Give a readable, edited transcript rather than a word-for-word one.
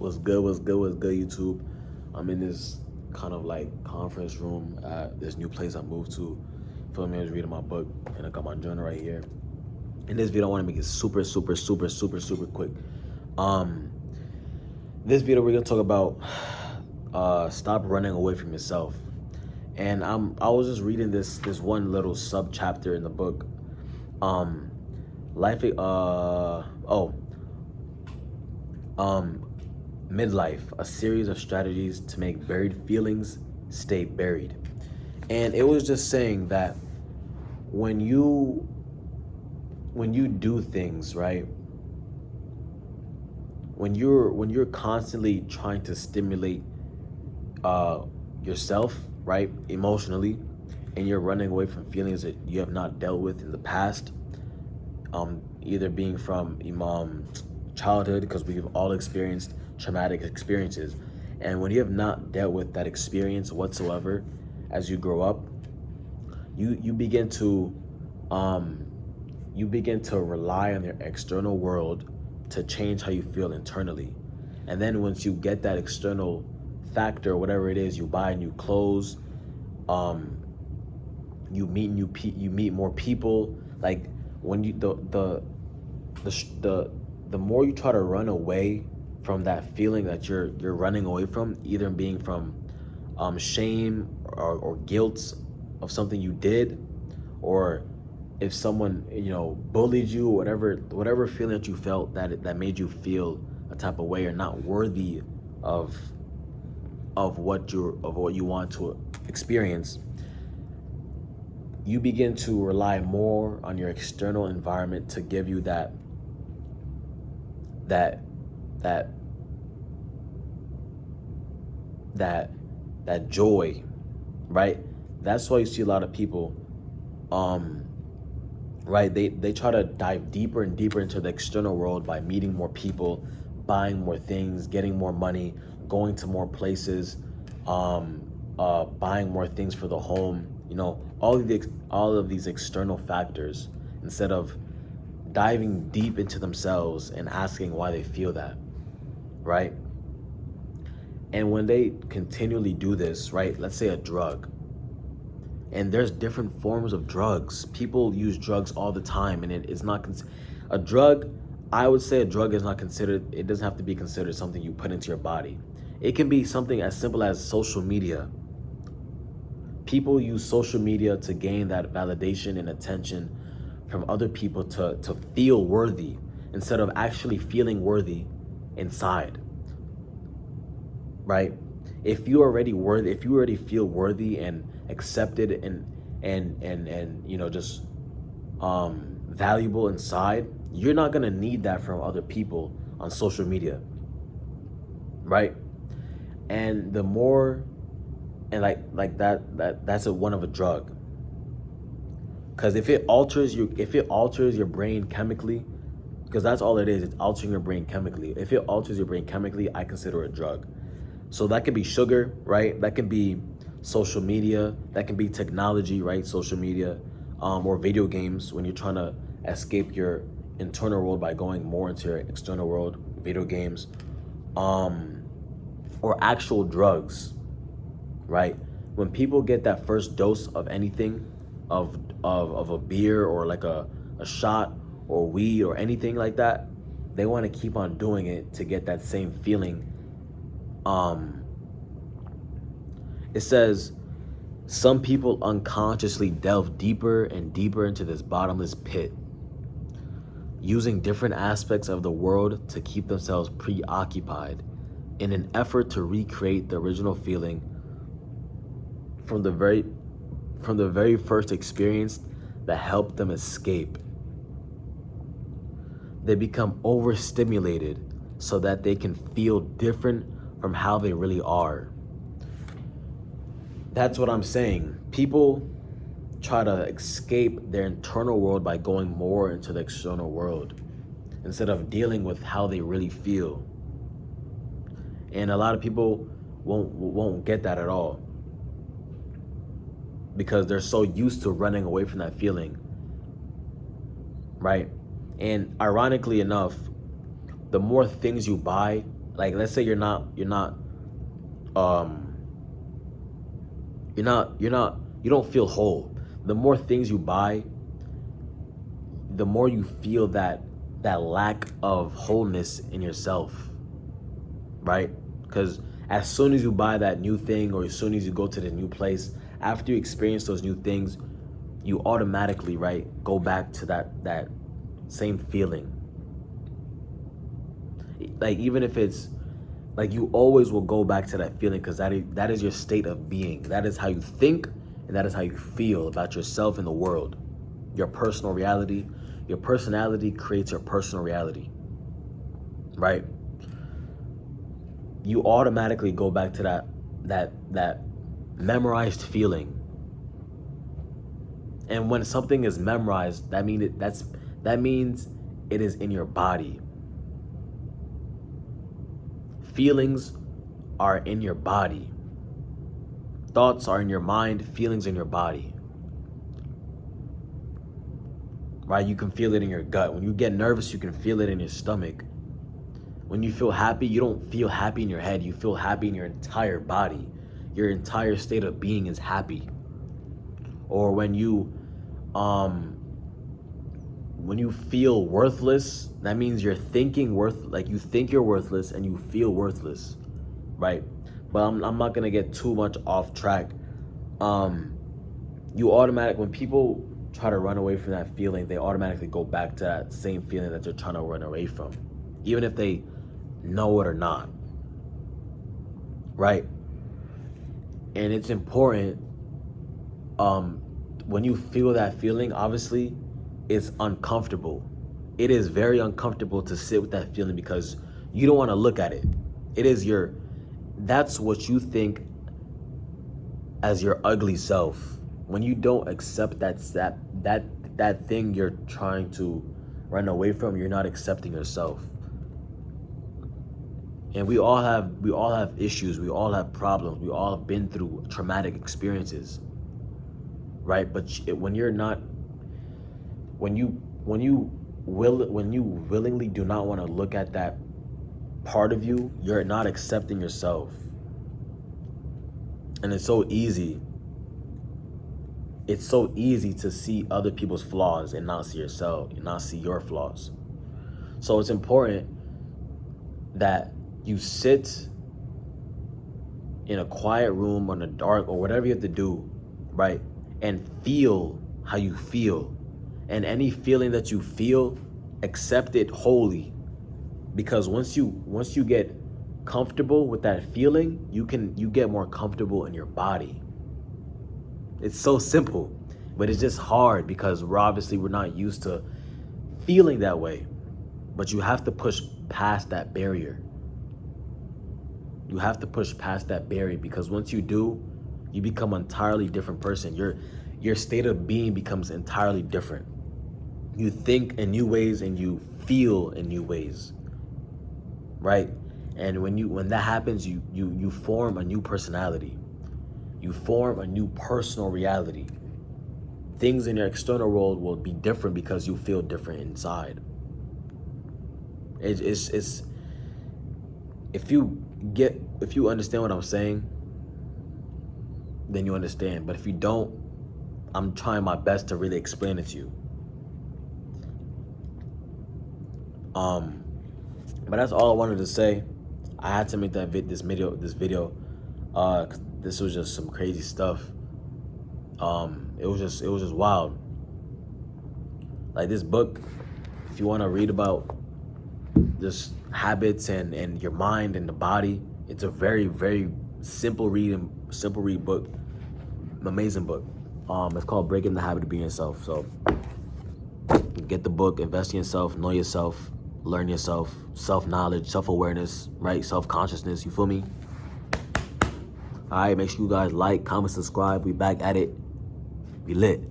What's good? What's good? What's good, YouTube? I'm in this kind of like conference room at this new place I moved to. Feel me? I was reading my book and I got my journal right here. In this video, I want to make it super quick. Um, this video we're gonna talk about stop running away from yourself. And I was just reading this one little sub chapter in the book. Um, life. Midlife, a series of strategies to make buried feelings stay buried. And it was just saying that when you do things, right? When you're constantly trying to stimulate yourself, right, emotionally, and you're running away from feelings that you have not dealt with in the past, either being from childhood, because we've all experienced traumatic experiences, and when you have not dealt with that experience whatsoever as you grow up, you begin to rely on your external world to change how you feel internally. And then once you get that external factor, whatever it is, you buy new clothes, you meet more people. Like when you the more you try to run away from that feeling that you're running away from, either being from shame or guilt of something you did, or if someone bullied you, whatever feeling that you felt that made you feel a type of way or not worthy of what you want to experience, you begin to rely more on your external environment to give you that joy, right? That's why you see a lot of people, right? They try to dive deeper and deeper into the external world by meeting more people, buying more things, getting more money, going to more places, buying more things for the home. All of these external factors, instead of diving deep into themselves and asking why they feel that, right? And when they continually do this, right, let's say a drug, and there's different forms of drugs. People use drugs all the time, and it is not a drug. I would say a drug is not considered, it doesn't have to be considered something you put into your body. It can be something as simple as social media. People use social media to gain that validation and attention from other people to feel worthy, instead of actually feeling worthy inside, right? If you already feel worthy and accepted and just valuable inside, you're not gonna need that from other people on social media, right? And the more, and that's one of a drug, because if it alters your brain chemically, because that's all it is, it's altering your brain chemically. If it alters your brain chemically, I consider it a drug. So that could be sugar, right? That can be social media, that can be technology, right? Social media, or video games, when you're trying to escape your internal world by going more into your external world, video games, or actual drugs, right? When people get that first dose of anything, of a beer or like a shot or weed or anything like that, they want to keep on doing it to get that same feeling. It says some people unconsciously delve deeper and deeper into this bottomless pit, using different aspects of the world to keep themselves preoccupied in an effort to recreate the original feeling from the very first experience that helped them escape. They become overstimulated so that they can feel different from how they really are. That's what I'm saying. People try to escape their internal world by going more into the external world, instead of dealing with how they really feel. And a lot of people won't get that at all, because they're so used to running away from that feeling, right? And ironically enough, the more things you buy, like, let's say um you don't feel whole. The more things you buy, the more you feel that lack of wholeness in yourself, right? Because as soon as you buy that new thing, or as soon as you go to the new place, after you experience those new things, you automatically, right, go back to that same feeling. Like, even if it's like, you always will go back to that feeling, because that is your state of being. That is how you think, and that is how you feel about yourself and the world. Your personal reality, your personality creates your personal reality, right? You automatically go back to that memorized feeling. And when something is memorized, that means it is in your body. Feelings are in your body. Thoughts are in your mind, feelings in your body. Right? You can feel it in your gut. When you get nervous, you can feel it in your stomach. When you feel happy, you don't feel happy in your head. You feel happy in your entire body. Your entire state of being is happy. Or when you feel worthless, that means you're thinking you think you're worthless and you feel worthless, right? But I'm not gonna get too much off track. When people try to run away from that feeling, they automatically go back to that same feeling that they're trying to run away from, even if they know it or not, right? And it's important, when you feel that feeling, obviously it's uncomfortable. It is very uncomfortable to sit with that feeling, because you don't want to look at it. That's what you think as your ugly self. When you don't accept that thing you're trying to run away from, you're not accepting yourself. And we all have issues, we all have problems, we all have been through traumatic experiences, right? But when you willingly do not want to look at that part of you, you're not accepting yourself. And it's so easy to see other people's flaws and not see yourself, and not see your flaws. So it's important that you sit in a quiet room or in the dark, or whatever you have to do, right? And feel how you feel. And any feeling that you feel, accept it wholly. Because once you get comfortable with that feeling, you get more comfortable in your body. It's so simple, but it's just hard because we're not used to feeling that way. But you have to push past that barrier. You have to push past that barrier, because once you do, you become an entirely different person. Your state of being becomes entirely different. You think in new ways and you feel in new ways, right? And when that happens, you form a new personality. You form a new personal reality. Things in your external world will be different because you feel different inside. It's if you understand what I'm saying, then you understand. But if you don't, I'm trying my best to really explain it to you. But that's all I wanted to say. I had to make this video. This was just some crazy stuff. It was just wild. Like, this book, if you want to read about just habits and your mind and the body, it's a very, very simple read book. Amazing book. It's called Breaking the Habit of Being Yourself. So get the book, invest in yourself, know yourself, learn yourself, self-knowledge, self-awareness, right? Self-consciousness, you feel me? All right, make sure you guys like, comment, subscribe. We back at it. We lit.